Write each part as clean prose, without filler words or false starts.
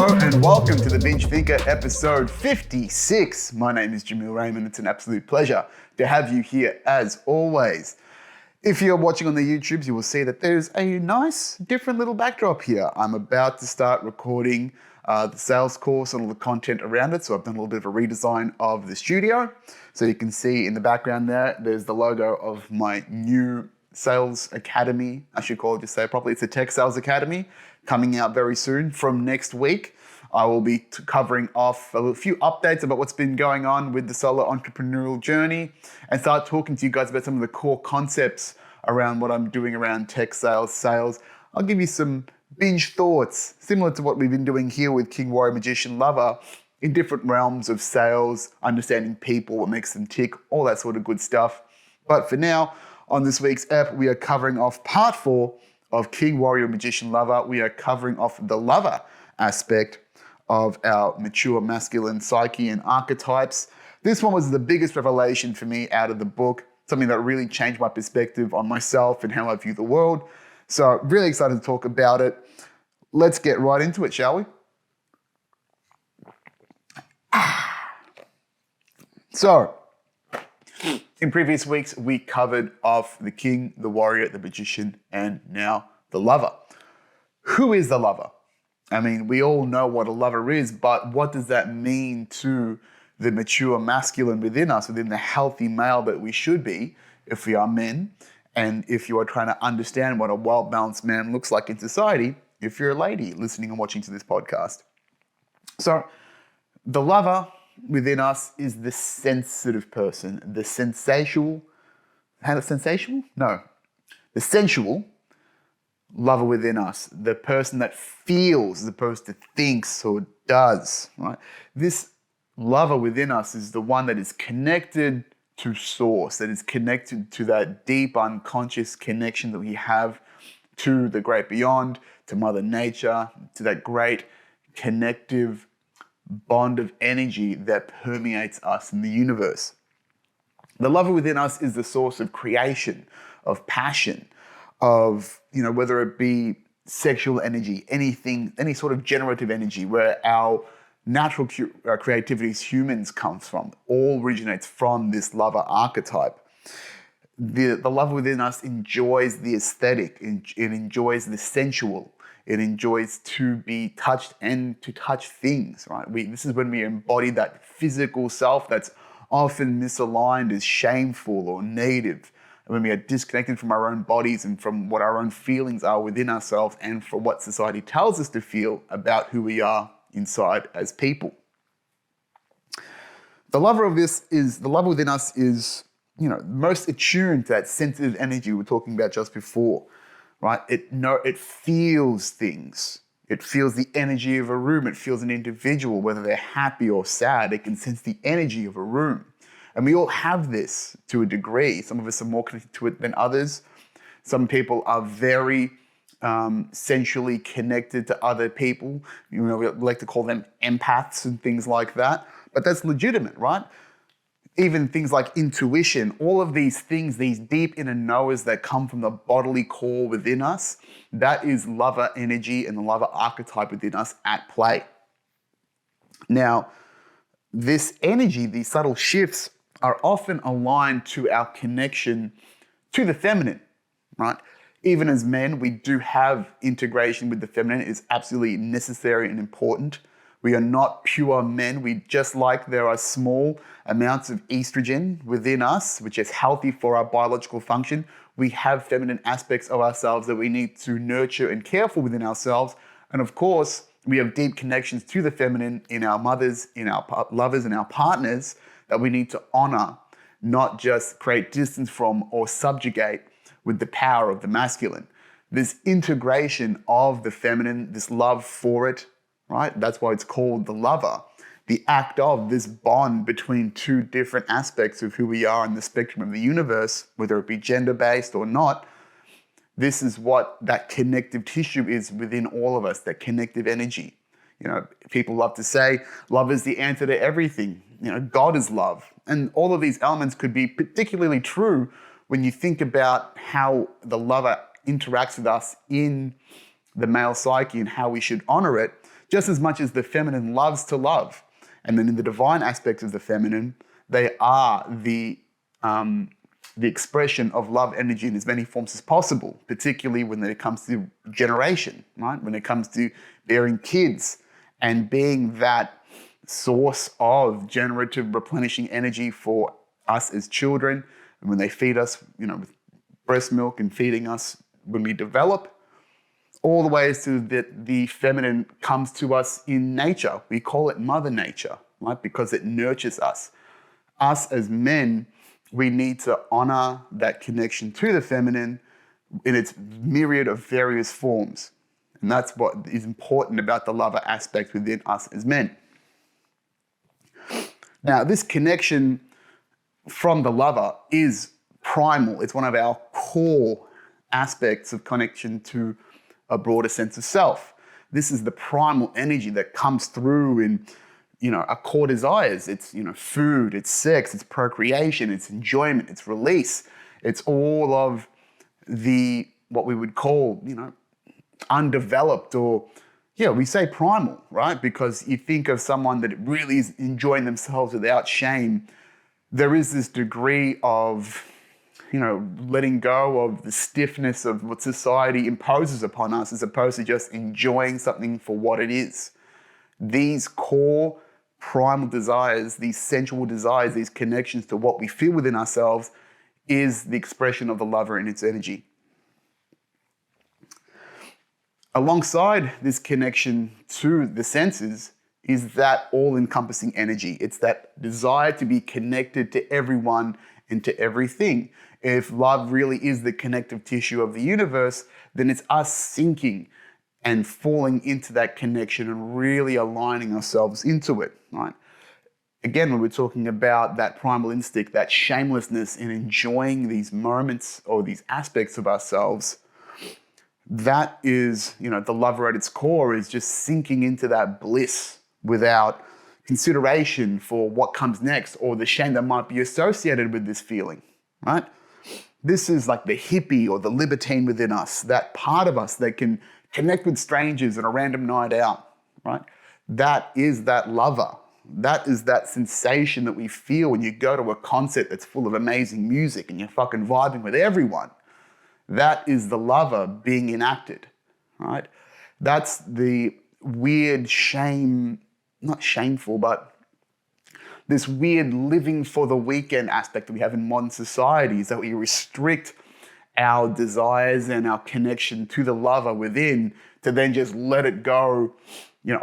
and welcome to the Binge Thinker episode 56. My name is Jamil Raymond. It's an absolute pleasure to have you here as always. If you're watching on the YouTubes, you will see that there's a nice different little backdrop here. I'm about to start recording the sales course and all the content around it. So I've done a little bit of a redesign of the studio. So you can see in the background there's the logo of my new Sales Academy. I should call it, just say it properly. It's a Tech Sales Academy coming out very soon. From next week, I will be covering off a few updates about what's been going on with the solo entrepreneurial journey and start talking to you guys about some of the core concepts around what I'm doing around tech sales. I'll give you some binge thoughts, similar to what we've been doing here with King, Warrior, Magician, Lover, in different realms of sales, understanding people, what makes them tick, all that sort of good stuff. But for now, on this week's ep, we are covering off part 4 of King, Warrior, Magician, Lover. We are covering off the lover aspect of our mature masculine psyche and archetypes. This one was the biggest revelation for me out of the book, something that really changed my perspective on myself and how I view the world. So really excited to talk about it. Let's get right into it, shall we? So, in previous weeks, we covered off the king, the warrior, the magician, and now the lover. Who is the lover? I mean, we all know what a lover is, but what does that mean to the mature masculine within us, within the healthy male that we should be if we are men, and if you are trying to understand what a well-balanced man looks like in society, if you're a lady listening and watching to this podcast. So, the lover within us is the sensitive person, the sensual lover within us, the person that feels as opposed to thinks or does, right? This lover within us is the one that is connected to source, that is connected to that deep unconscious connection that we have to the great beyond, to Mother Nature, to that great connective bond of energy that permeates us in the universe. The lover within us is the source of creation, of passion, of, whether it be sexual energy, anything, any sort of generative energy, where our natural creativity as humans comes from, all originates from this lover archetype. The lover within us enjoys the aesthetic, it enjoys the sensual, it enjoys to be touched and to touch things, right? This is when we embody that physical self that's often misaligned as shameful or negative. And when we are disconnected from our own bodies and from what our own feelings are within ourselves and for what society tells us to feel about who we are inside as people. The lover within us is, most attuned to that sensitive energy we were talking about just before. Right? It feels things. It feels the energy of a room. It feels an individual, whether they're happy or sad. It can sense the energy of a room. And we all have this to a degree. Some of us are more connected to it than others. Some people are very sensually connected to other people. We like to call them empaths and things like that. But that's legitimate, right? Even things like intuition, all of these things, these deep inner knowers that come from the bodily core within us, that is lover energy and the lover archetype within us at play. Now, this energy, these subtle shifts, are often aligned to our connection to the feminine, right? Even as men, we do have integration with the feminine. It's absolutely necessary and important. We are not pure men. Just like there are small amounts of estrogen within us, which is healthy for our biological function, we have feminine aspects of ourselves that we need to nurture and care for within ourselves. And of course, we have deep connections to the feminine in our mothers, in our lovers, and our partners that we need to honor, not just create distance from or subjugate with the power of the masculine. This integration of the feminine, this love for it, right? That's why it's called the lover. The act of this bond between two different aspects of who we are in the spectrum of the universe, whether it be gender-based or not, this is what that connective tissue is within all of us, that connective energy. People love to say, love is the answer to everything. God is love. And all of these elements could be particularly true when you think about how the lover interacts with us in the male psyche and how we should honor it. just as much as the feminine loves to love. And then in the divine aspects of the feminine, they are the expression of love energy in as many forms as possible, particularly when it comes to generation, right? When it comes to bearing kids and being that source of generative replenishing energy for us as children. And when they feed us, with breast milk and feeding us when we develop, all the ways to that the feminine comes to us in nature. We call it Mother Nature, right? Because it nurtures us. Us as men, we need to honor that connection to the feminine in its myriad of various forms. And that's what is important about the lover aspect within us as men. Now, this connection from the lover is primal. It's one of our core aspects of connection to a broader sense of self. This is the primal energy that comes through in, our core desires. It's, food, it's sex, it's procreation, it's enjoyment, it's release. It's all of what we would call, undeveloped or, we say primal, right? Because you think of someone that really is enjoying themselves without shame. There is this degree of, letting go of the stiffness of what society imposes upon us as opposed to just enjoying something for what it is. These core primal desires, these sensual desires, these connections to what we feel within ourselves is the expression of the lover in its energy. Alongside this connection to the senses is that all-encompassing energy. It's that desire to be connected to everyone and to everything. If love really is the connective tissue of the universe, then it's us sinking and falling into that connection and really aligning ourselves into it, right? Again, when we're talking about that primal instinct, that shamelessness in enjoying these moments or these aspects of ourselves, that is, the lover at its core is just sinking into that bliss without consideration for what comes next or the shame that might be associated with this feeling, right? This is like the hippie or the libertine within us, that part of us that can connect with strangers on a random night out, right? That is that lover. That is that sensation that we feel when you go to a concert that's full of amazing music and you're fucking vibing with everyone. That is the lover being enacted, right? That's the weird shame, not shameful, but this weird living for the weekend aspect that we have in modern societies, that we restrict our desires and our connection to the lover within to then just let it go,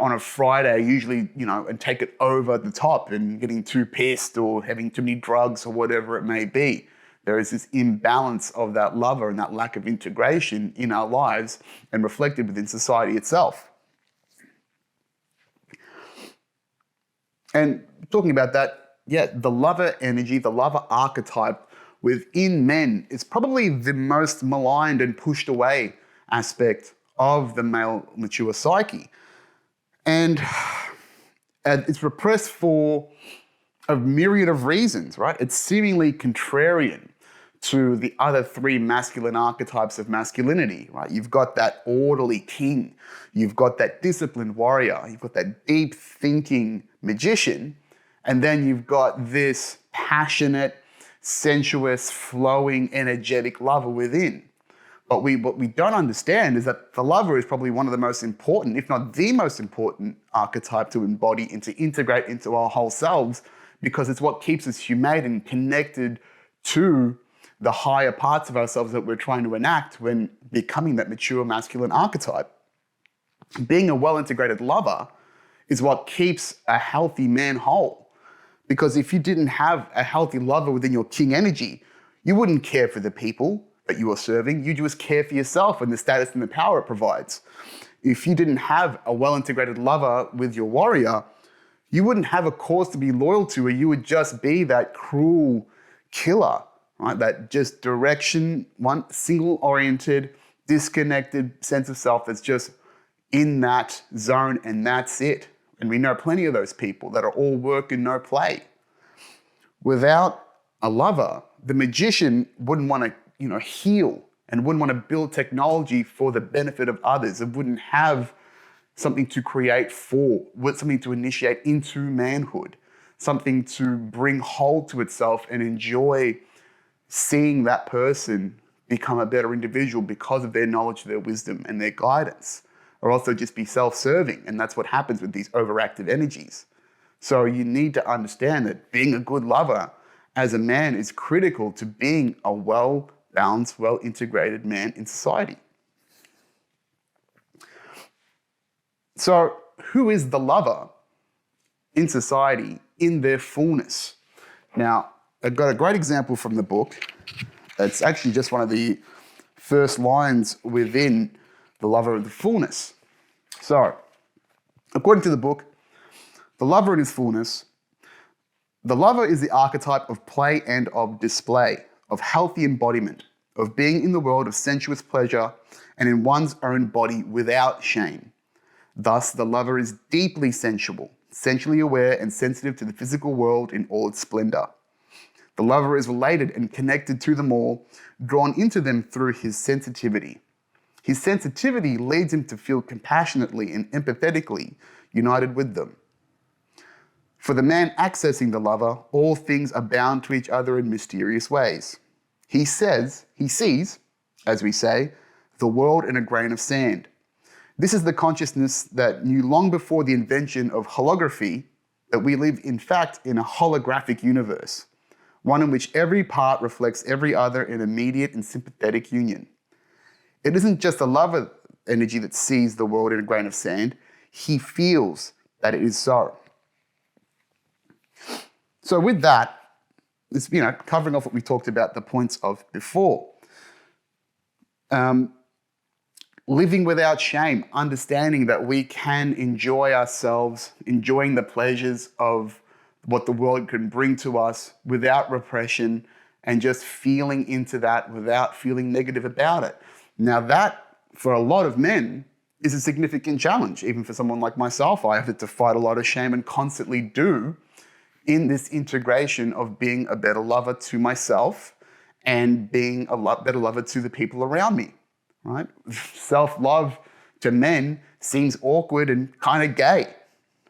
on a Friday, usually, and take it over the top and getting too pissed or having too many drugs or whatever it may be. There is this imbalance of that lover and that lack of integration in our lives and reflected within society itself. And talking about that, the lover energy, the lover archetype within men is probably the most maligned and pushed away aspect of the male mature psyche. And it's repressed for a myriad of reasons, right? It's seemingly contrarian to the other three masculine archetypes of masculinity, right? You've got that orderly king, you've got that disciplined warrior, you've got that deep thinking magician, and then you've got this passionate, sensuous, flowing, energetic lover within. But what we don't understand is that the lover is probably one of the most important, if not the most important archetype to embody and to integrate into our whole selves, because it's what keeps us humane and connected to the higher parts of ourselves that we're trying to enact when becoming that mature masculine archetype. Being a well-integrated lover is what keeps a healthy man whole. Because if you didn't have a healthy lover within your king energy, you wouldn't care for the people that you are serving. You just care for yourself and the status and the power it provides. If you didn't have a well-integrated lover with your warrior, you wouldn't have a cause to be loyal to, or you would just be that cruel killer, right? That just direction, one single-oriented, disconnected sense of self that's just in that zone and that's it. And we know plenty of those people that are all work and no play. Without a lover, the magician wouldn't want to, heal and wouldn't want to build technology for the benefit of others. It wouldn't have something to create for, something to initiate into manhood, something to bring hold to itself and enjoy seeing that person become a better individual because of their knowledge, their wisdom, and their guidance, or also just be self-serving. And that's what happens with these overactive energies. So you need to understand that being a good lover as a man is critical to being a well-balanced, well-integrated man in society. So who is the lover in society in their fullness? Now, I've got a great example from the book. It's actually just one of the first lines within The Lover of the Fullness. So, according to the book, the lover in his fullness, the lover is the archetype of play and of display, of healthy embodiment, of being in the world of sensuous pleasure and in one's own body without shame. Thus, the lover is deeply sensual, sensually aware and sensitive to the physical world in all its splendor. The lover is related and connected to them all, drawn into them through his sensitivity. His sensitivity leads him to feel compassionately and empathetically united with them. For the man accessing the lover, all things are bound to each other in mysterious ways. He sees, as we say, the world in a grain of sand. This is the consciousness that knew long before the invention of holography that we live, in fact, in a holographic universe, one in which every part reflects every other in immediate and sympathetic union. It isn't just the lover energy that sees the world in a grain of sand. He feels that it is so. So with that, this, covering off what we talked about the points of before. Living without shame, understanding that we can enjoy ourselves, enjoying the pleasures of what the world can bring to us without repression and just feeling into that without feeling negative about it. Now that, for a lot of men, is a significant challenge. Even for someone like myself, I have to fight a lot of shame and constantly do in this integration of being a better lover to myself and being a lot better lover to the people around me, right? Self-love to men seems awkward and kind of gay,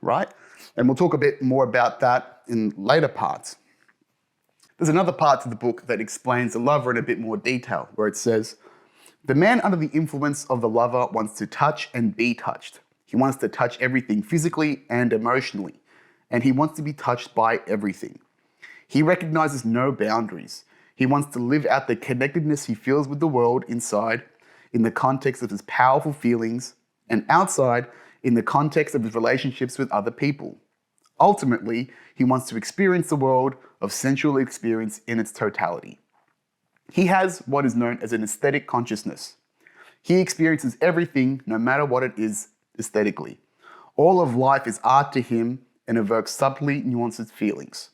right? And we'll talk a bit more about that in later parts. There's another part to the book that explains the lover in a bit more detail, where it says, the man under the influence of the lover wants to touch and be touched. He wants to touch everything physically and emotionally, and he wants to be touched by everything. He recognizes no boundaries. He wants to live out the connectedness he feels with the world inside, in the context of his powerful feelings, and outside, in the context of his relationships with other people. Ultimately, he wants to experience the world of sensual experience in its totality. He has what is known as an aesthetic consciousness. He experiences everything, no matter what it is, aesthetically. All of life is art to him and evokes subtly nuanced feelings.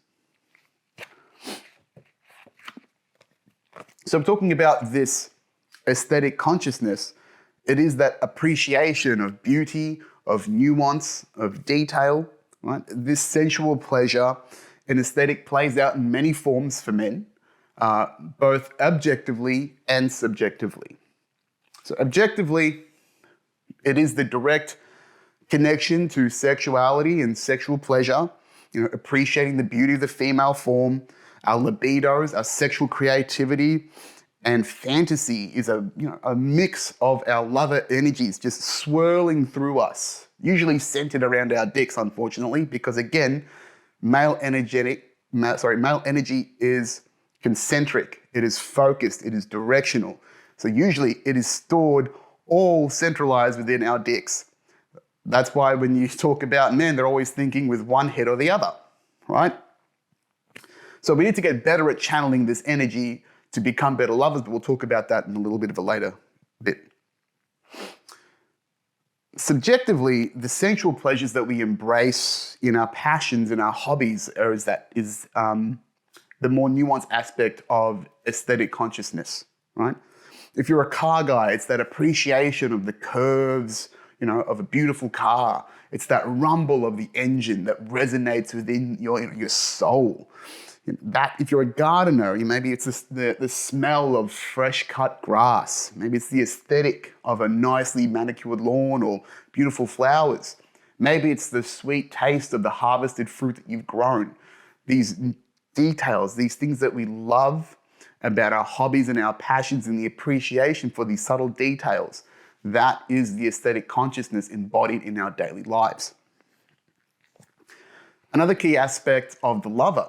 So I'm talking about this aesthetic consciousness. It is that appreciation of beauty, of nuance, of detail, right? This sensual pleasure and aesthetic plays out in many forms for men, both objectively and subjectively. So objectively, it is the direct connection to sexuality and sexual pleasure, appreciating the beauty of the female form, our libidos, our sexual creativity, and fantasy is a mix of our lover energies just swirling through us, usually centered around our dicks, unfortunately, because again, male energy is concentric, it is focused, it is directional. So usually it is stored all centralized within our dicks. That's why when you talk about men, they're always thinking with one head or the other, right? So we need to get better at channeling this energy to become better lovers, but we'll talk about that in a little bit of a later bit. Subjectively, the sensual pleasures that we embrace in our passions and our hobbies is the more nuanced aspect of aesthetic consciousness, right? If you're a car guy, it's that appreciation of the curves, of a beautiful car. It's that rumble of the engine that resonates within your soul. That if you're a gardener, maybe it's the smell of fresh cut grass. Maybe it's the aesthetic of a nicely manicured lawn or beautiful flowers. Maybe it's the sweet taste of the harvested fruit that you've grown. These details, these things that we love about our hobbies and our passions and the appreciation for these subtle details, that is the aesthetic consciousness embodied in our daily lives. Another key aspect of the lover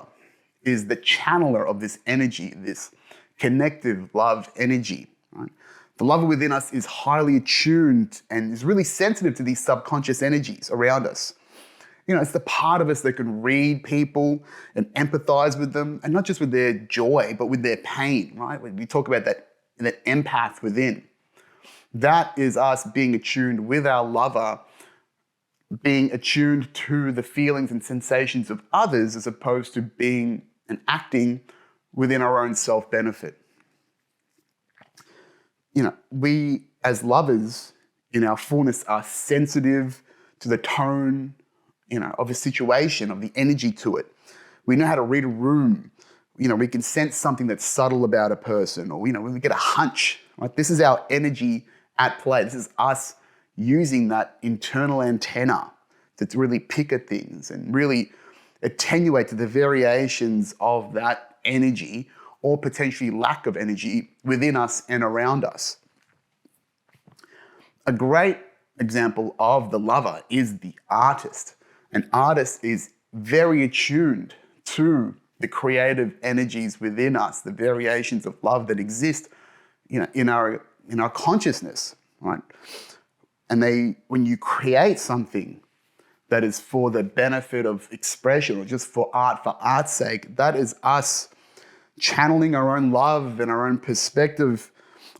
is the channeler of this energy, this connective love energy. Right? The lover within us is highly attuned and is really sensitive to these subconscious energies around us. It's the part of us that can read people and empathize with them, and not just with their joy, but with their pain, right? When we talk about that empath within. That is us being attuned with our lover, being attuned to the feelings and sensations of others as opposed to being and acting within our own self-benefit. We as lovers in our fullness are sensitive to the tone, of a situation, of the energy to it. We know how to read a room. We can sense something that's subtle about a person, or, when we get a hunch, right? This is our energy at play. This is us using that internal antenna to really pick at things and really attenuate to the variations of that energy or potentially lack of energy within us and around us. A great example of the lover is the artist. An artist is very attuned to the creative energies within us, the variations of love that exist, in our consciousness, right? And when you create something that is for the benefit of expression or just for art's sake, that is us channeling our own love and our own perspective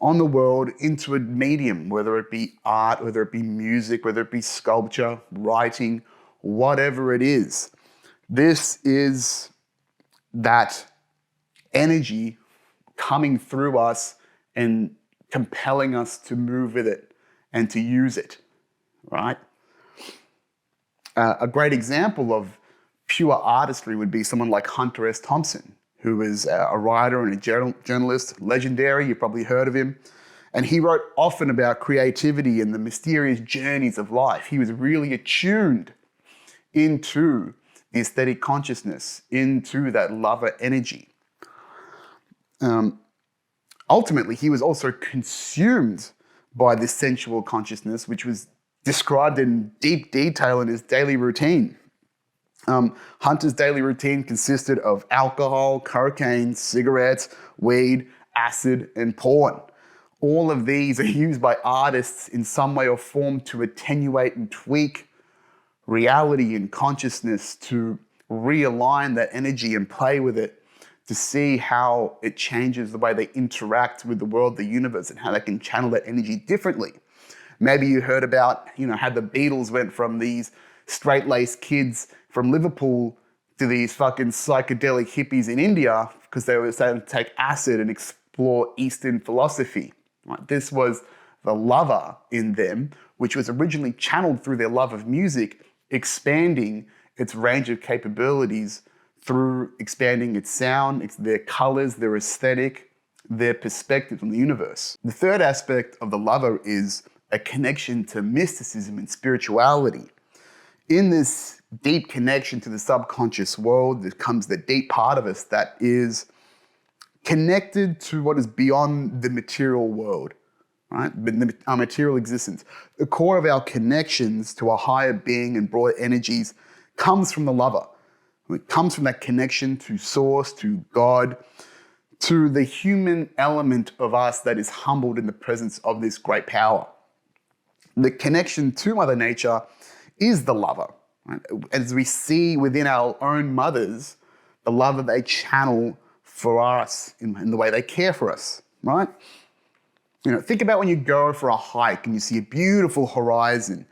on the world into a medium, whether it be art, whether it be music, whether it be sculpture, writing, whatever it is. This is that energy coming through us and compelling us to move with it and to use it, right? A great example of pure artistry would be someone like Hunter S. Thompson, who is a writer and a journalist, legendary, you've probably heard of him. And he wrote often about creativity and the mysterious journeys of life. He was really attuned into the aesthetic consciousness, into that lover energy. Ultimately, he was also consumed by this sensual consciousness, which was described in deep detail in his daily routine. Hunter's daily routine consisted of alcohol, cocaine, cigarettes, weed, acid, and porn. All of these are used by artists in some way or form to attenuate and tweak reality and consciousness, to realign that energy and play with it, to see how it changes the way they interact with the world, the universe, and how they can channel that energy differently. Maybe you heard about, how the Beatles went from these straight-laced kids from Liverpool to these fucking psychedelic hippies in India because they were starting to take acid and explore Eastern philosophy. Right? This was the lover in them, which was originally channeled through their love of music, expanding its range of capabilities through expanding its sound, their colors, their aesthetic, their perspective on the universe. The third aspect of the lover is a connection to mysticism and spirituality. In this deep connection to the subconscious world, there comes the deep part of us that is connected to what is beyond the material world, right? Our material existence. The core of our connections to a higher being and broader energies comes from the lover. It comes from that connection to source, to God, to the human element of us that is humbled in the presence of this great power. The connection to Mother Nature is the lover. Right? As we see within our own mothers, the love that they channel for us in the way they care for us, right? Think about when you go for a hike and you see a beautiful horizon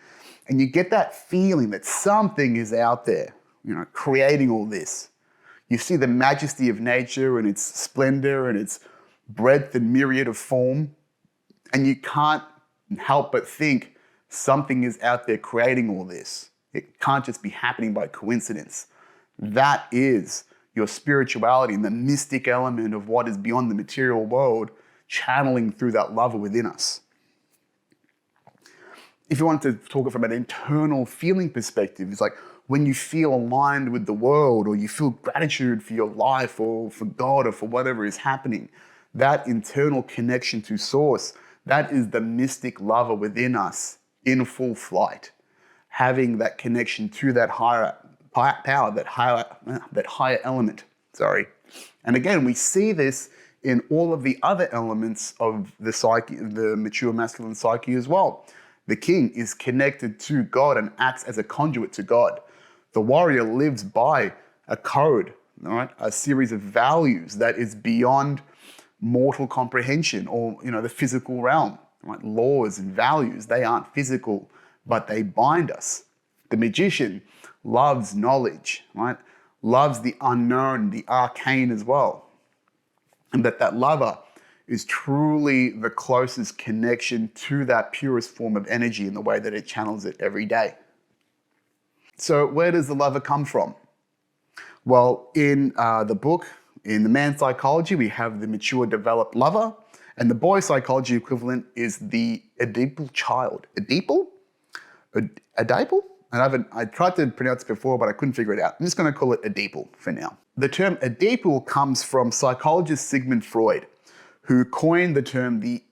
and you get that feeling that something is out there, creating all this. You see the majesty of nature and its splendor and its breadth and myriad of form, and you can't help but think something is out there creating all this. It can't just be happening by coincidence. That is your spirituality and the mystic element of what is beyond the material world channeling through that lover within us. If you want to talk it from an internal feeling perspective, it's like when you feel aligned with the world, or you feel gratitude for your life or for God or for whatever is happening, that internal connection to source, that is the mystic lover within us in full flight, having that connection to that higher power, that higher element. Sorry. And again, we see this in all of the other elements of the psyche, the mature masculine psyche as well. The king is connected to God and acts as a conduit to God. The warrior lives by a code, right? A series of values that is beyond mortal comprehension or, the physical realm, right? Laws and values, they aren't physical, but they bind us. The magician loves knowledge, right? Loves the unknown, the arcane as well. And that lover is truly the closest connection to that purest form of energy in the way that it channels it every day. So where does the lover come from? Well, in the book, in the man's psychology, we have the mature developed lover, and the boy psychology equivalent is the Oedipal child. Oedipal? Oedipal? I tried to pronounce it before, but I couldn't figure it out. I'm just going to call it Oedipal for now. The term Oedipal comes from psychologist Sigmund Freud, who coined the term the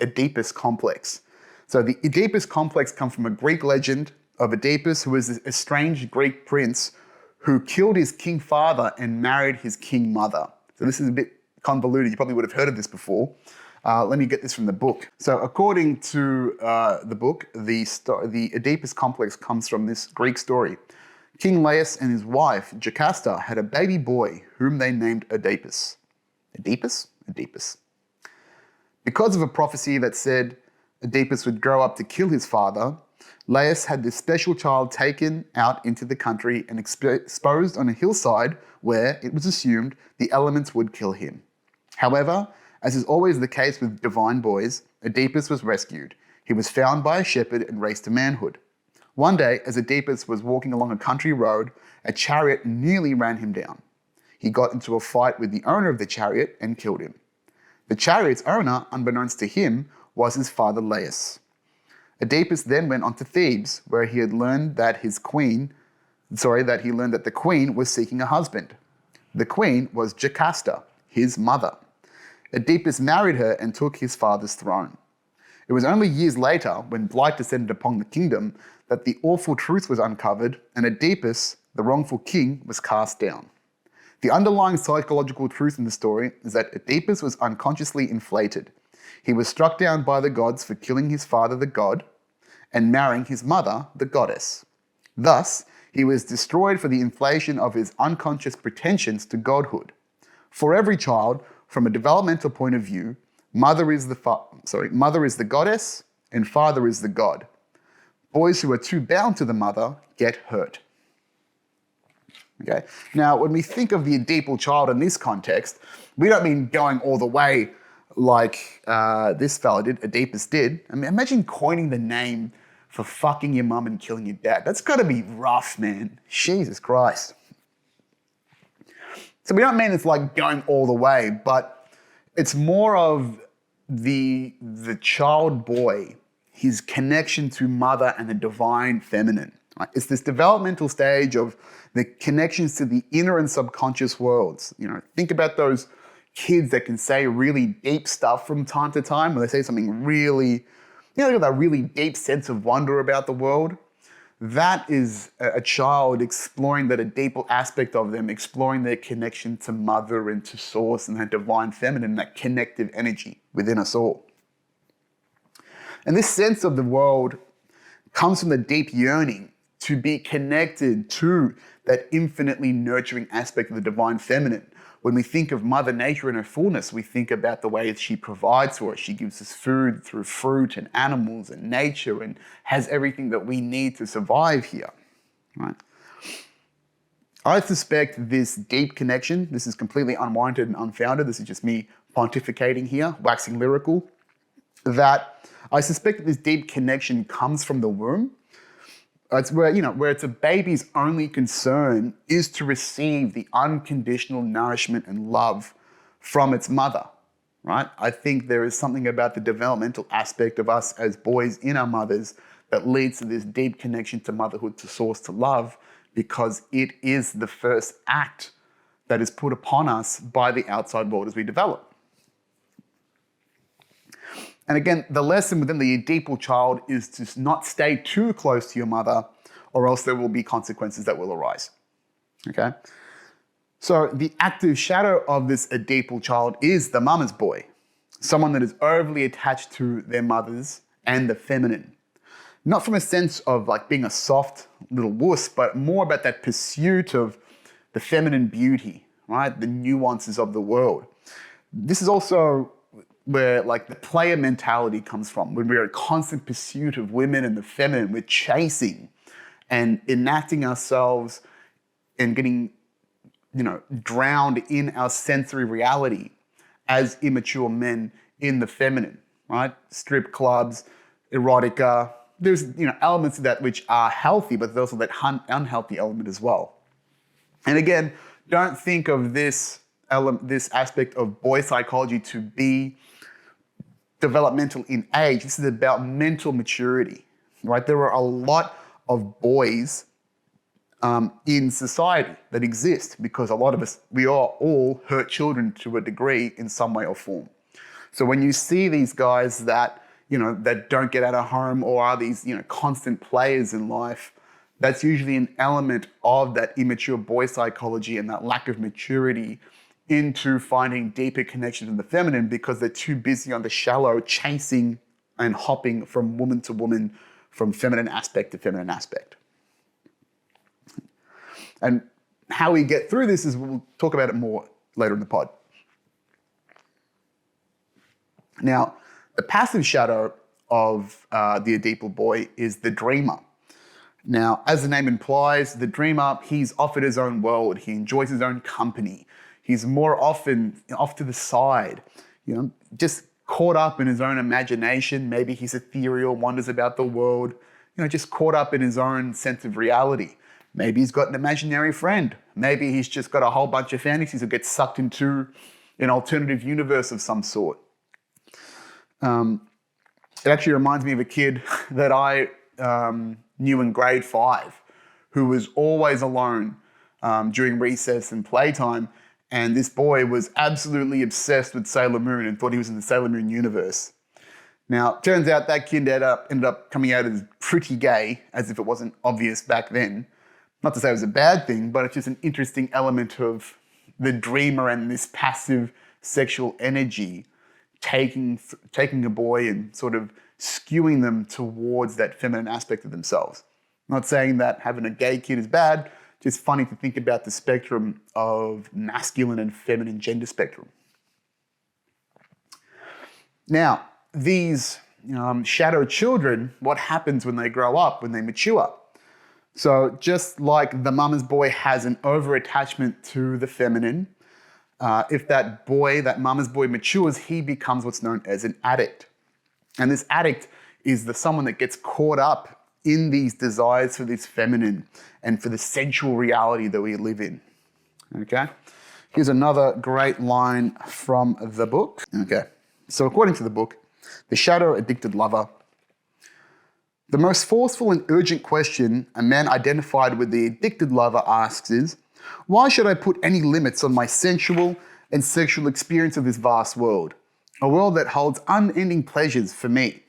Oedipus complex. So the Oedipus complex comes from a Greek legend of Oedipus, who was a strange Greek prince who killed his king father and married his king mother. So this is a bit convoluted. You probably would have heard of this before. Let me get this from the book. So according to the book, the Oedipus complex comes from this Greek story. King Laius and his wife, Jocasta, had a baby boy whom they named Oedipus. Oedipus? Oedipus. Because of a prophecy that said Oedipus would grow up to kill his father, Laius had this special child taken out into the country and exposed on a hillside where, it was assumed, the elements would kill him. However, as is always the case with divine boys, Oedipus was rescued. He was found by a shepherd and raised to manhood. One day, as Oedipus was walking along a country road, a chariot nearly ran him down. He got into a fight with the owner of the chariot and killed him. The chariot's owner, unbeknownst to him, was his father Laius. Oedipus then went on to Thebes, where he had learned that the queen was seeking a husband. The queen was Jocasta, his mother. Oedipus married her and took his father's throne. It was only years later, when blight descended upon the kingdom, that the awful truth was uncovered and Oedipus, the wrongful king, was cast down. The underlying psychological truth in the story is that Oedipus was unconsciously inflated. He was struck down by the gods for killing his father, the god, and marrying his mother, the goddess. Thus, he was destroyed for the inflation of his unconscious pretensions to godhood. For every child, from a developmental point of view, mother is the goddess and father is the god. Boys who are too bound to the mother get hurt. Okay. Now, when we think of the Oedipal child in this context, we don't mean going all the way like this fella did, Oedipus did. I mean, imagine coining the name for fucking your mum and killing your dad. That's got to be rough, man. Jesus Christ. So we don't mean it's like going all the way, but it's more of the child boy, his connection to mother and the divine feminine. Right? It's this developmental stage of the connections to the inner and subconscious worlds. Think about those kids that can say really deep stuff from time to time, when they say something really, that really deep sense of wonder about the world. That is a child exploring that Oedipal aspect of them, exploring their connection to mother and to source and that divine feminine, that connective energy within us all. And this sense of the world comes from the deep yearning to be connected to that infinitely nurturing aspect of the divine feminine. When we think of Mother Nature in her fullness, we think about the way she provides for us. She gives us food through fruit and animals and nature and has everything that we need to survive here. Right? I suspect this deep connection, this is completely unwarranted and unfounded, this is just me pontificating here, waxing lyrical, that I suspect that this deep connection comes from the womb. It's where, where it's a baby's only concern is to receive the unconditional nourishment and love from its mother, right? I think there is something about the developmental aspect of us as boys in our mothers that leads to this deep connection to motherhood, to source, to love, because it is the first act that is put upon us by the outside world as we develop. And again, the lesson within the Oedipal child is to not stay too close to your mother, or else there will be consequences that will arise. Okay? So the active shadow of this Oedipal child is the mama's boy, someone that is overly attached to their mothers and the feminine. Not from a sense of like being a soft little wuss, but more about that pursuit of the feminine beauty, right? The nuances of the world. This is also where like the player mentality comes from. When we're in constant pursuit of women and the feminine, we're chasing and enacting ourselves and getting, drowned in our sensory reality as immature men in the feminine, right? Strip clubs, erotica. There's, elements of that which are healthy, but there's also that unhealthy element as well. And again, don't think of this aspect of boy psychology to be developmental in age. This is about mental maturity, right? There are a lot of boys in society that exist because a lot of us, we are all hurt children to a degree in some way or form. So when you see these guys that, that don't get out of home or are these, constant players in life, that's usually an element of that immature boy psychology and that lack of maturity into finding deeper connections in the feminine because they're too busy on the shallow chasing and hopping from woman to woman, from feminine aspect to feminine aspect. And how we get through this is we'll talk about it more later in the pod. Now, the passive shadow of the Oedipal boy is the dreamer. Now, as the name implies, the dreamer, he's off at his own world. He enjoys his own company. He's more often off to the side, just caught up in his own imagination. Maybe he's ethereal, wonders about the world, just caught up in his own sense of reality. Maybe he's got an imaginary friend. Maybe he's just got a whole bunch of fantasies or gets sucked into an alternative universe of some sort. It actually reminds me of a kid that I knew in grade 5 who was always alone during recess and playtime. And this boy was absolutely obsessed with Sailor Moon and thought he was in the Sailor Moon universe. Now, it turns out that kid ended up coming out as pretty gay, as if it wasn't obvious back then. Not to say it was a bad thing, but it's just an interesting element of the dreamer and this passive sexual energy taking a boy and sort of skewing them towards that feminine aspect of themselves. I'm not saying that having a gay kid is bad, just funny to think about the spectrum of masculine and feminine gender spectrum. Now, these shadow children, what happens when they grow up, when they mature? So just like the mama's boy has an over-attachment to the feminine, if that mama's boy matures, he becomes what's known as an addict. And this addict is someone that gets caught up in these desires for this feminine and for the sensual reality that we live in. Okay? Here's another great line from the book. Okay. So according to the book, the shadow addicted lover. The most forceful and urgent question a man identified with the addicted lover asks is, why should I put any limits on my sensual and sexual experience of this vast world? A world that holds unending pleasures for me.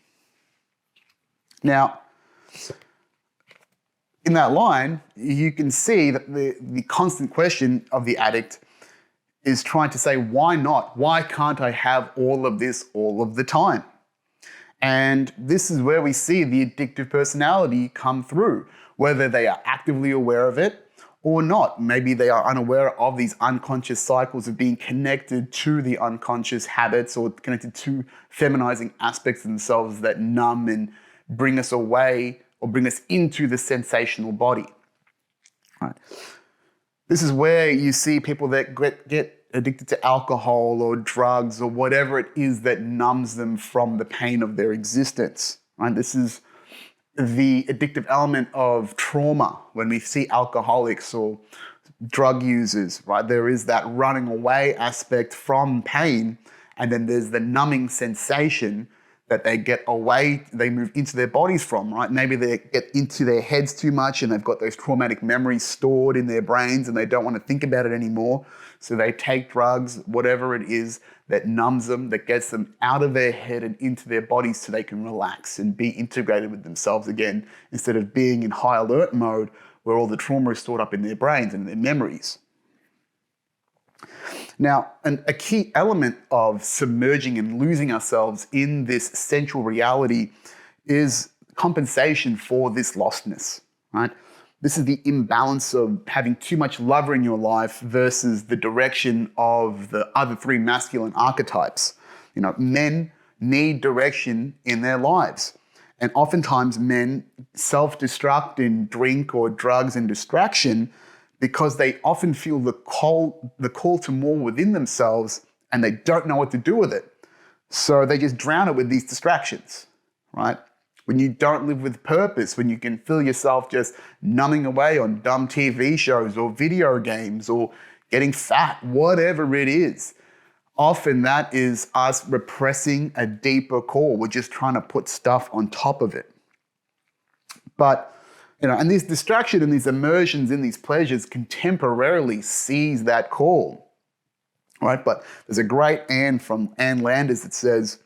Now, in that line, you can see that the constant question of the addict is trying to say, why not? Why can't I have all of this all of the time? And this is where we see the addictive personality come through, whether they are actively aware of it or not. Maybe they are unaware of these unconscious cycles of being connected to the unconscious habits or connected to feminizing aspects of themselves that numb and bring us away or bring us into the sensational body. Right. This is where you see people that get addicted to alcohol or drugs or whatever it is that numbs them from the pain of their existence. Right? This is the addictive element of trauma when we see alcoholics or drug users, right? There is that running away aspect from pain, and then there's the numbing sensation that they get away, they move into their bodies from, right? Maybe they get into their heads too much and they've got those traumatic memories stored in their brains and they don't want to think about it anymore. So they take drugs, whatever it is that numbs them, that gets them out of their head and into their bodies so they can relax and be integrated with themselves again, instead of being in high alert mode where all the trauma is stored up in their brains and their memories. Now, a key element of submerging and losing ourselves in this central reality is compensation for this lostness, right? This is the imbalance of having too much lover in your life versus the direction of the other three masculine archetypes. You know, men need direction in their lives. And oftentimes men self-destruct in drink or drugs and distraction because they often feel the call to more within themselves and they don't know what to do with it. So they just drown it with these distractions, right? When you don't live with purpose, when you can feel yourself just numbing away on dumb TV shows or video games or getting fat, whatever it is, often that is us repressing a deeper core. We're just trying to put stuff on top of it. But, you know, and this distraction and these immersions in these pleasures can temporarily seize that call, right? But there's a great Anne from Anne Landers that says,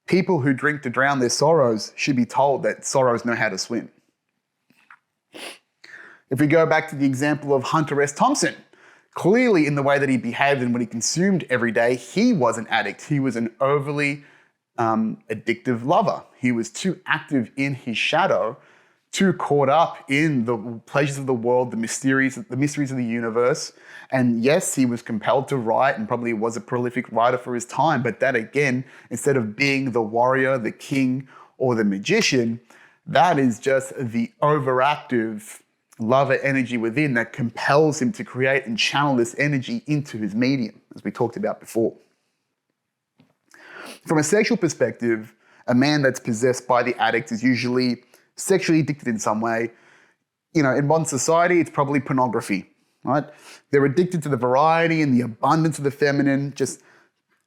people who drink to drown their sorrows should be told that sorrows know how to swim. If we go back to the example of Hunter S. Thompson, clearly in the way that he behaved and what he consumed every day, he was an addict. He was an overly addictive lover. He was too active in his shadow, too caught up in the pleasures of the world, the mysteries of the universe. And yes, he was compelled to write and probably was a prolific writer for his time. But that again, instead of being the warrior, the king, or the magician, that is just the overactive lover energy within that compels him to create and channel this energy into his medium, as we talked about before. From a sexual perspective, a man that's possessed by the addict is usually sexually addicted in some way. You know, in modern society, it's probably pornography, right? They're addicted to the variety and the abundance of the feminine, just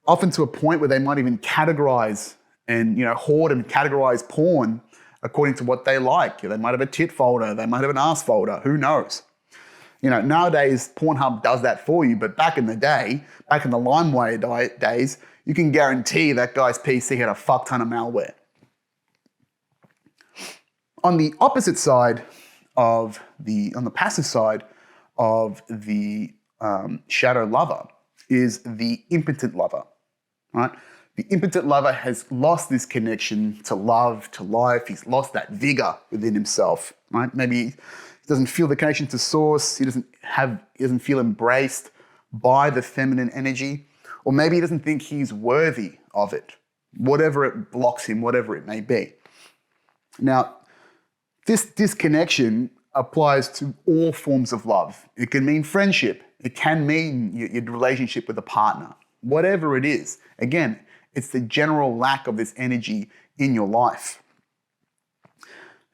often to a point where they might even categorize and, you know, hoard and categorize porn according to what they like. They might have a tit folder, they might have an ass folder, who knows? You know, nowadays, Pornhub does that for you, but back in the day, back in the LimeWire days, you can guarantee that guy's PC had a fuck ton of malware. On the opposite side of on the passive side of the shadow lover is the impotent lover, right? The impotent lover has lost this connection to love, to life. He's lost that vigor within himself, right? Maybe he doesn't feel the connection to source. He doesn't feel embraced by the feminine energy, or maybe he doesn't think he's worthy of it, whatever it blocks him, whatever it may be. Now, this disconnection applies to all forms of love. It can mean friendship. It can mean your relationship with a partner, whatever it is. Again, it's the general lack of this energy in your life.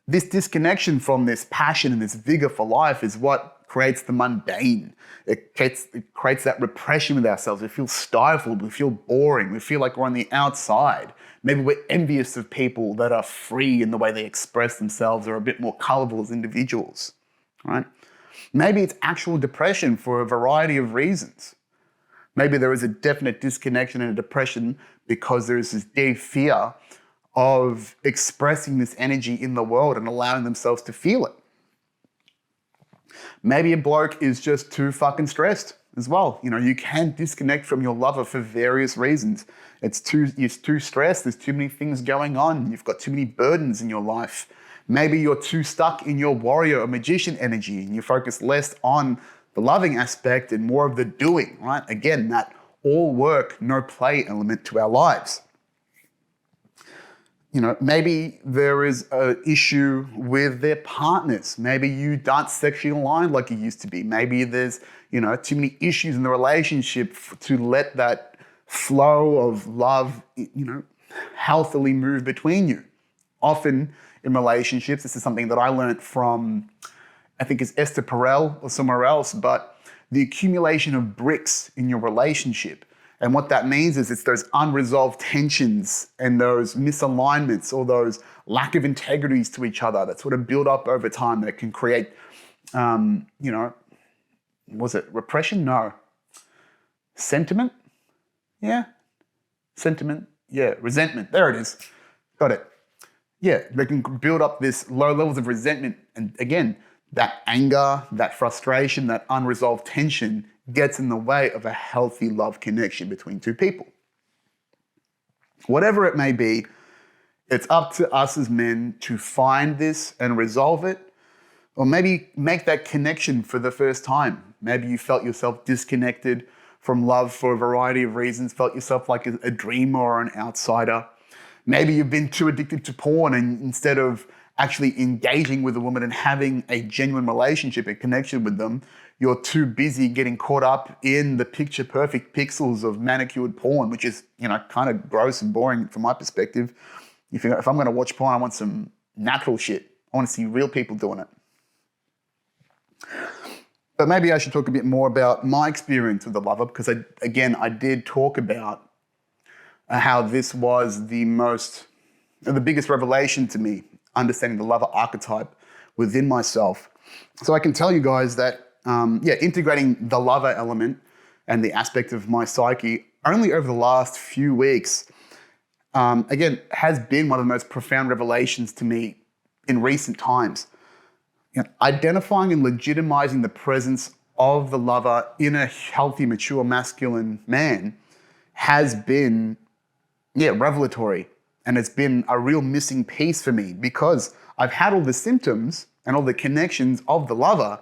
This disconnection from this passion and this vigor for life is what creates the mundane. It creates that repression with ourselves. We feel stifled, we feel boring, we feel like we're on the outside. Maybe we're envious of people that are free in the way they express themselves or a bit more colorful as individuals, right? Maybe it's actual depression for a variety of reasons. Maybe there is a definite disconnection and a depression because there is this deep fear of expressing this energy in the world and allowing themselves to feel it. Maybe a bloke is just too fucking stressed as well. You know, you can disconnect from your lover for various reasons. You're too stressed, there's too many things going on, you've got too many burdens in your life. Maybe you're too stuck in your warrior or magician energy and you focus less on the loving aspect and more of the doing, right? Again, that all work, no play element to our lives. You know, maybe there is an issue with their partners. Maybe you aren't sexually aligned like you used to be. Maybe there's, you know, too many issues in the relationship to let that flow of love, you know, healthily move between you. Often in relationships, this is something that I learned from, I think it's Esther Perel or somewhere else, but the accumulation of bricks in your relationship. And what that means is it's those unresolved tensions and those misalignments or those lack of integrities to each other that sort of build up over time that can create, was it repression? No. Sentiment? Yeah. Sentiment? Yeah. Resentment. There it is. Got it. Yeah. They can build up this low levels of resentment. And again, that anger, that frustration, that unresolved tension gets in the way of a healthy love connection between two people. Whatever it may be, it's up to us as men to find this and resolve it, or maybe make that connection for the first time. Maybe you felt yourself disconnected from love for a variety of reasons, felt yourself like a dreamer or an outsider. Maybe you've been too addicted to porn, and instead of actually engaging with a woman and having a genuine relationship and connection with them, you're too busy getting caught up in the picture perfect pixels of manicured porn, which is, kind of gross and boring from my perspective. If I'm going to watch porn, I want some natural shit. I want to see real people doing it. But maybe I should talk a bit more about my experience with the lover, because I did talk about how this was the biggest revelation to me, understanding the lover archetype within myself. So I can tell you guys that, integrating the lover element and the aspect of my psyche only over the last few weeks, has been one of the most profound revelations to me in recent times. Identifying and legitimizing the presence of the lover in a healthy, mature, masculine man has been, revelatory. And it's been a real missing piece for me, because I've had all the symptoms and all the connections of the lover,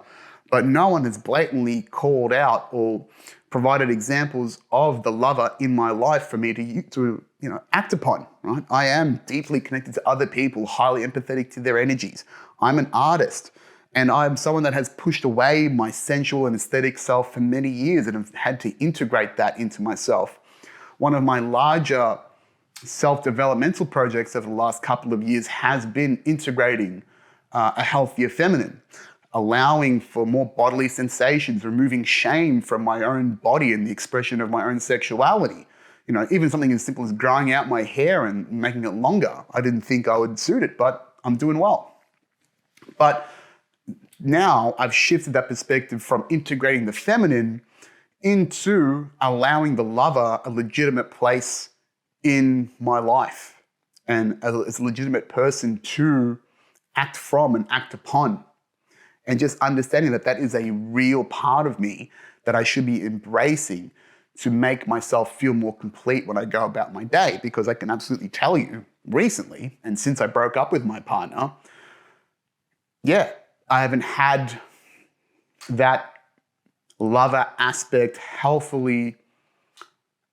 but no one has blatantly called out or provided examples of the lover in my life for me to act upon, right? I am deeply connected to other people, highly empathetic to their energies. I'm an artist, and I'm someone that has pushed away my sensual and aesthetic self for many years and have had to integrate that into myself. One of my larger self-developmental projects over the last couple of years has been integrating a healthier feminine, allowing for more bodily sensations, removing shame from my own body and the expression of my own sexuality. Even something as simple as growing out my hair and making it longer. I didn't think I would suit it, but I'm doing well. But now I've shifted that perspective from integrating the feminine into allowing the lover a legitimate place in my life and as a legitimate person to act from and act upon. And just understanding that that is a real part of me that I should be embracing to make myself feel more complete when I go about my day. Because I can absolutely tell you recently, and since I broke up with my partner, I haven't had that lover aspect healthily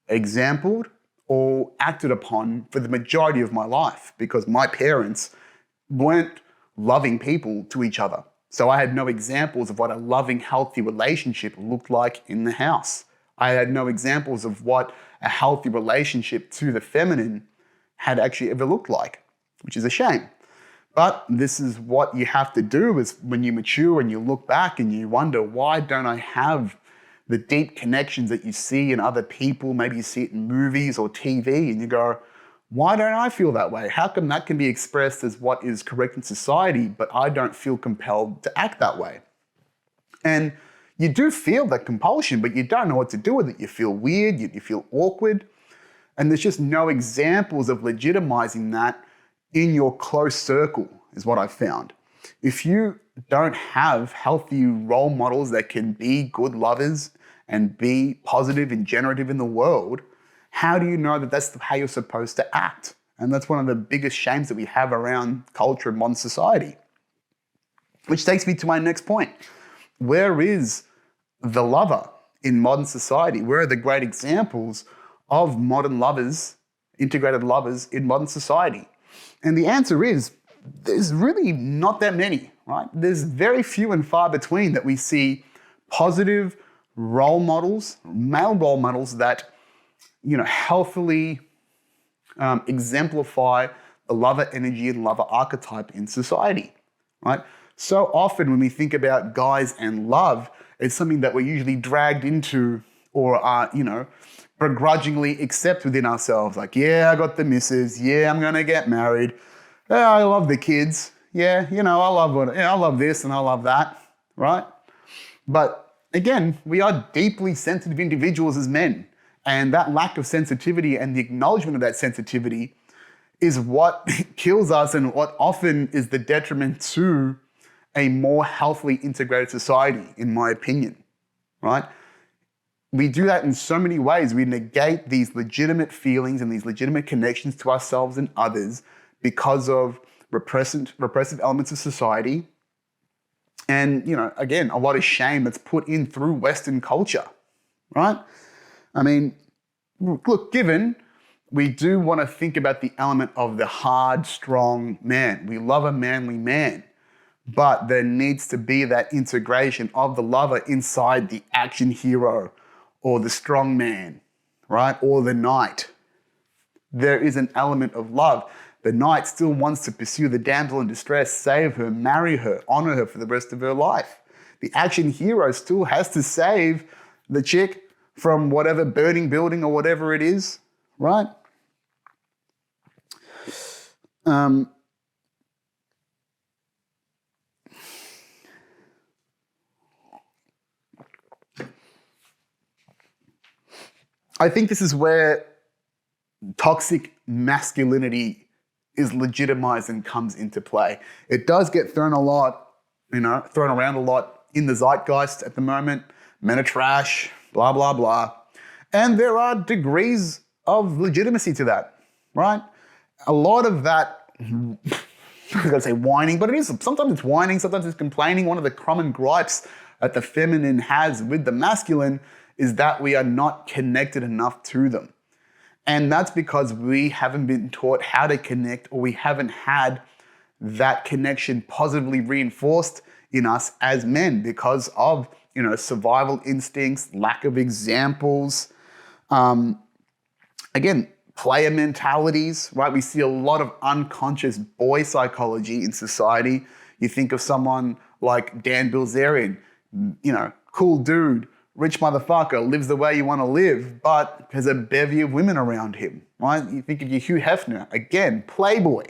exampled or acted upon for the majority of my life, because my parents weren't loving people to each other. So I had no examples of what a loving, healthy relationship looked like in the house. I had no examples of what a healthy relationship to the feminine had actually ever looked like, which is a shame. But this is what you have to do is when you mature and you look back and you wonder, why don't I have the deep connections that you see in other people? Maybe you see it in movies or TV and you go, why don't I feel that way? How come that can be expressed as what is correct in society, but I don't feel compelled to act that way? And you do feel that compulsion, but you don't know what to do with it. You feel weird, you feel awkward, and there's just no examples of legitimizing that in your close circle, is what I've found. If you don't have healthy role models that can be good lovers and be positive and generative in the world, how do you know that that's how you're supposed to act? And that's one of the biggest shames that we have around culture and modern society. Which takes me to my next point. Where is the lover in modern society? Where are the great examples of modern lovers, integrated lovers in modern society? And the answer is, there's really not that many, right? There's very few and far between that we see positive role models, male role models that, healthily exemplify lover energy and lover archetype in society, right? So often when we think about guys and love, it's something that we're usually dragged into or are, begrudgingly accept within ourselves. Like, yeah, I got the missus. Yeah, I'm gonna get married. Yeah, I love the kids. Yeah, I love this and I love that, right? But again, we are deeply sensitive individuals as men. And that lack of sensitivity and the acknowledgement of that sensitivity is what kills us and what often is the detriment to a more healthily integrated society, in my opinion, right? We do that in so many ways. We negate these legitimate feelings and these legitimate connections to ourselves and others because of repressive elements of society. And, again, a lot of shame that's put in through Western culture, right? I mean, look, given we do want to think about the element of the hard, strong man. We love a manly man, but there needs to be that integration of the lover inside the action hero or the strong man, right? Or the knight. There is an element of love. The knight still wants to pursue the damsel in distress, save her, marry her, honor her for the rest of her life. The action hero still has to save the chick from whatever burning building or whatever it is, right? I think this is where toxic masculinity is legitimized and comes into play. It does get thrown around a lot in the zeitgeist at the moment. Men are trash, blah, blah, blah. And there are degrees of legitimacy to that, right? A lot of that, I'm going to say whining, but it is. Sometimes it's whining, sometimes it's complaining. One of the common gripes that the feminine has with the masculine is that we are not connected enough to them. And that's because we haven't been taught how to connect, or we haven't had that connection positively reinforced in us as men because of, survival instincts, lack of examples. Again, player mentalities, right? We see a lot of unconscious boy psychology in society. You think of someone like Dan Bilzerian, cool dude, rich motherfucker, lives the way you want to live, but has a bevy of women around him, right? You think of your Hugh Hefner, again, playboy,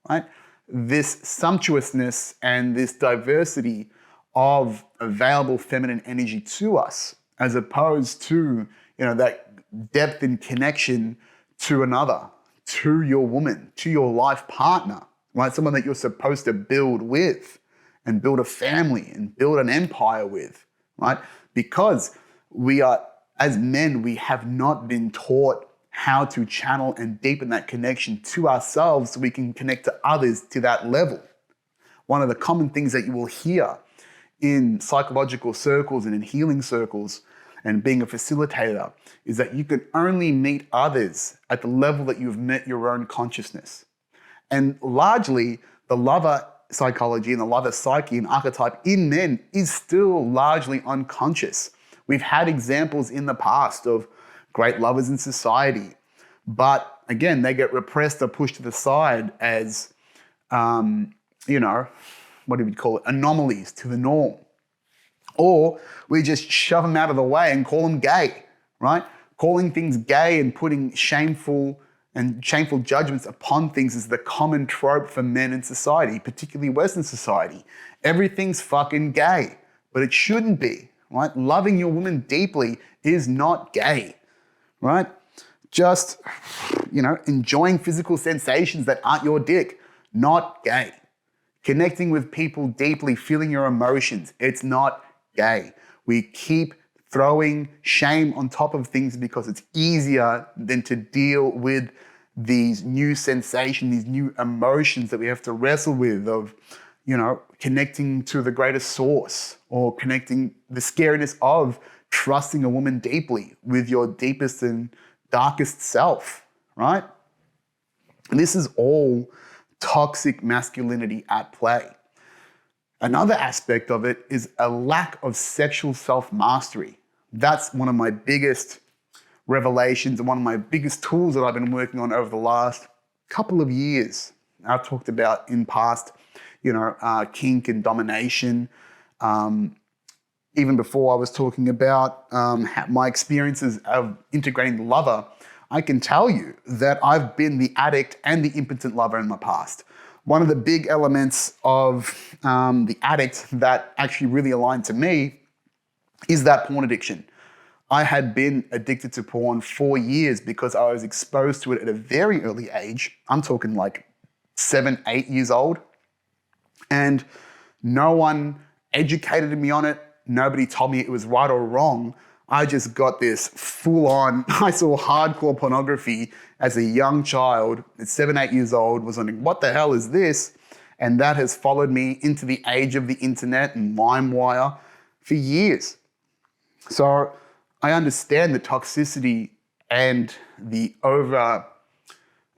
right? This sumptuousness and this diversity of available feminine energy to us, as opposed to, that depth and connection to another, to your woman, to your life partner, right? Someone that you're supposed to build with and build a family and build an empire with, right? Because we are, as men, we have not been taught how to channel and deepen that connection to ourselves so we can connect to others to that level. One of the common things that you will hear in psychological circles and in healing circles and being a facilitator is that you can only meet others at the level that you've met your own consciousness. And largely, the lover psychology and the lover psyche and archetype in men is still largely unconscious. We've had examples in the past of great lovers in society, but again, they get repressed or pushed to the side as, what do we call it? Anomalies to the norm. Or we just shove them out of the way and call them gay, right? Calling things gay and putting shameful judgments upon things is the common trope for men in society, particularly Western society. Everything's fucking gay, but it shouldn't be, right? Loving your woman deeply is not gay, right? Just, enjoying physical sensations that aren't your dick, not gay. Connecting with people deeply, feeling your emotions, it's not gay. We keep throwing shame on top of things because it's easier than to deal with these new sensations, these new emotions that we have to wrestle with of, connecting to the greatest source or connecting the scariness of trusting a woman deeply with your deepest and darkest self, right? And this is all toxic masculinity at play. Another aspect of it is a lack of sexual self-mastery. That's one of my biggest revelations and one of my biggest tools that I've been working on over the last couple of years, I've talked about in past, kink and domination. Even before I was talking about my experiences of integrating the lover, I can tell you that I've been the addict and the impotent lover in my past. One of the big elements of the addict that actually really aligned to me is that porn addiction. I had been addicted to porn for years because I was exposed to it at a very early age. I'm talking like 7, 8 years old. And no one educated me on it. Nobody told me it was right or wrong. I just got this full on, I saw hardcore pornography as a young child at 7, 8 years old, was wondering, what the hell is this? And that has followed me into the age of the internet and LimeWire for years. So I understand the toxicity and the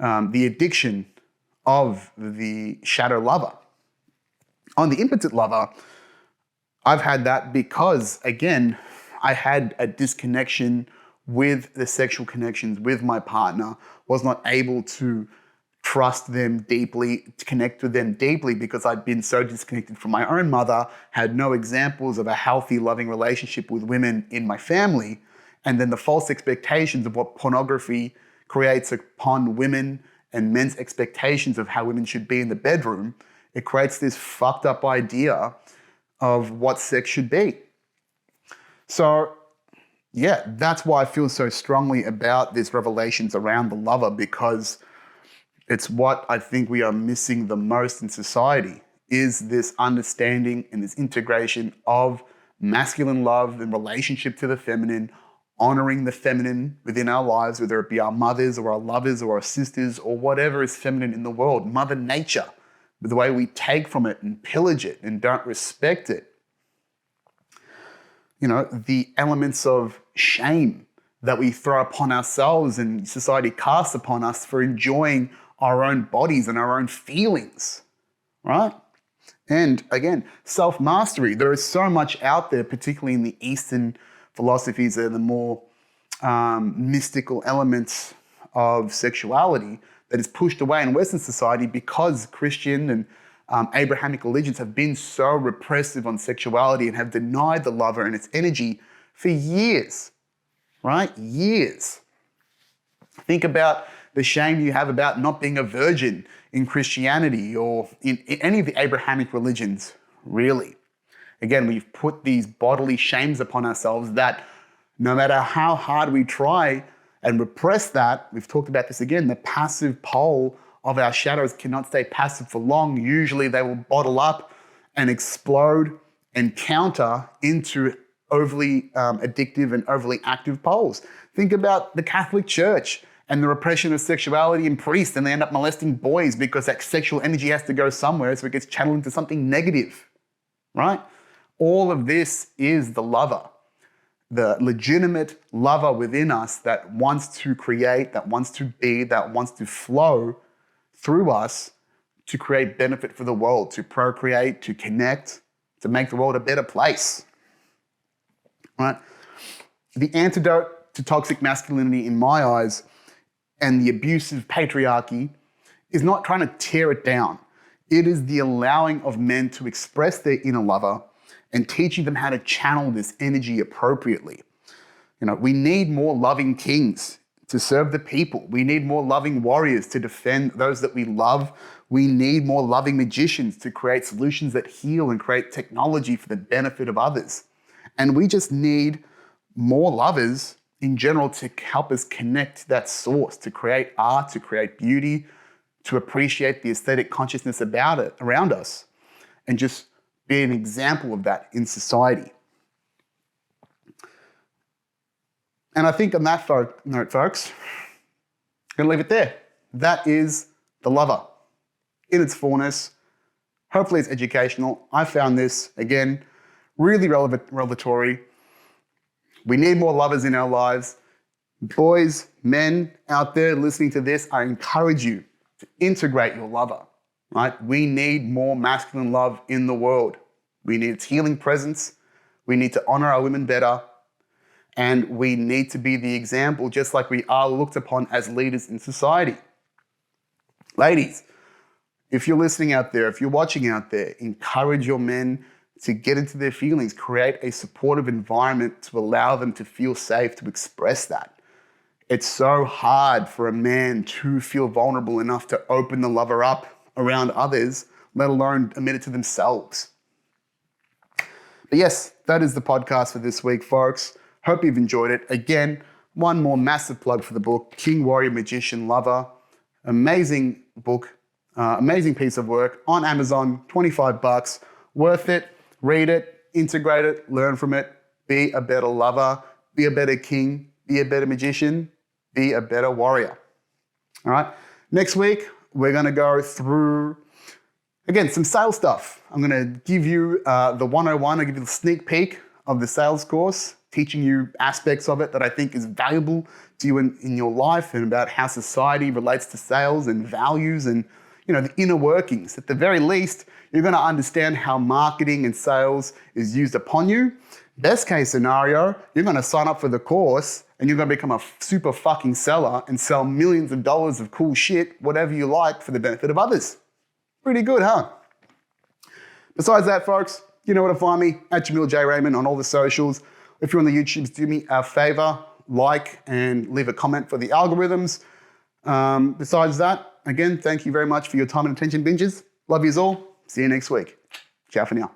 addiction of the shadow lover. On the impotent lover, I've had that because, again, I had a disconnection with the sexual connections with my partner, was not able to trust them deeply, to connect with them deeply because I'd been so disconnected from my own mother, had no examples of a healthy, loving relationship with women in my family, and then the false expectations of what pornography creates upon women and men's expectations of how women should be in the bedroom. It creates this fucked up idea of what sex should be. So, yeah, that's why I feel so strongly about this revelations around the lover, because it's what I think we are missing the most in society, is this understanding and this integration of masculine love in relationship to the feminine, honoring the feminine within our lives, whether it be our mothers or our lovers or our sisters or whatever is feminine in the world, Mother Nature, the way we take from it and pillage it and don't respect it. The elements of shame that we throw upon ourselves and society casts upon us for enjoying our own bodies and our own feelings, right? And again, self-mastery. There is so much out there, particularly in the Eastern philosophies that are the more mystical elements of sexuality, that is pushed away in Western society because Christian and Abrahamic religions have been so repressive on sexuality and have denied the lover and its energy for years, right? Years. Think about the shame you have about not being a virgin in Christianity or in any of the Abrahamic religions, really. Again, we've put these bodily shames upon ourselves that no matter how hard we try and repress that, we've talked about this again, the passive pole of our shadows cannot stay passive for long. Usually they will bottle up and explode and counter into overly addictive and overly active poles. Think about the Catholic Church and the repression of sexuality in priests, and they end up molesting boys because that sexual energy has to go somewhere, so it gets channeled into something negative, right? All of this is the lover, the legitimate lover within us that wants to create, that wants to be, that wants to flow through us to create benefit for the world, to procreate, to connect, to make the world a better place, right? The antidote to toxic masculinity in my eyes and the abusive patriarchy is not trying to tear it down. It is the allowing of men to express their inner lover and teaching them how to channel this energy appropriately. We need more loving kings to serve the people. We need more loving warriors to defend those that we love. We need more loving magicians to create solutions that heal and create technology for the benefit of others. And we just need more lovers in general to help us connect to that source, to create art, to create beauty, to appreciate the aesthetic consciousness about it, around us, and just be an example of that in society. And I think on that note, folks, I'm going to leave it there. That is the lover in its fullness. Hopefully it's educational. I found this, again, really revelatory. We need more lovers in our lives. Boys, men out there listening to this, I encourage you to integrate your lover, right? We need more masculine love in the world. We need its healing presence. We need to honor our women better. And we need to be the example, just like we are looked upon as leaders in society. Ladies, if you're listening out there, if you're watching out there, encourage your men to get into their feelings, create a supportive environment to allow them to feel safe to express that. It's so hard for a man to feel vulnerable enough to open the lover up around others, let alone admit it to themselves. But yes, that is the podcast for this week, folks. Hope you've enjoyed it. Again, one more massive plug for the book, King, Warrior, Magician, Lover. Amazing book, amazing piece of work on Amazon, $25. Worth it. Read it, integrate it, learn from it. Be a better lover, be a better king, be a better magician, be a better warrior. All right. Next week, we're going to go through, again, some sales stuff. I'm going to give you the 101. I'll give you the sneak peek of the sales course, teaching you aspects of it that I think is valuable to you in your life and about how society relates to sales and values and, the inner workings. At the very least, you're going to understand how marketing and sales is used upon you. Best case scenario, you're going to sign up for the course and you're going to become a super fucking seller and sell millions of dollars of cool shit, whatever you like, for the benefit of others. Pretty good, huh? Besides that, folks, you know where to find me, at Jamil J. Raymond on all the socials. If you're on the YouTubes, do me a favor, like and leave a comment for the algorithms. Besides that, again, thank you very much for your time and attention, bingers. Love yous all. See you next week. Ciao for now.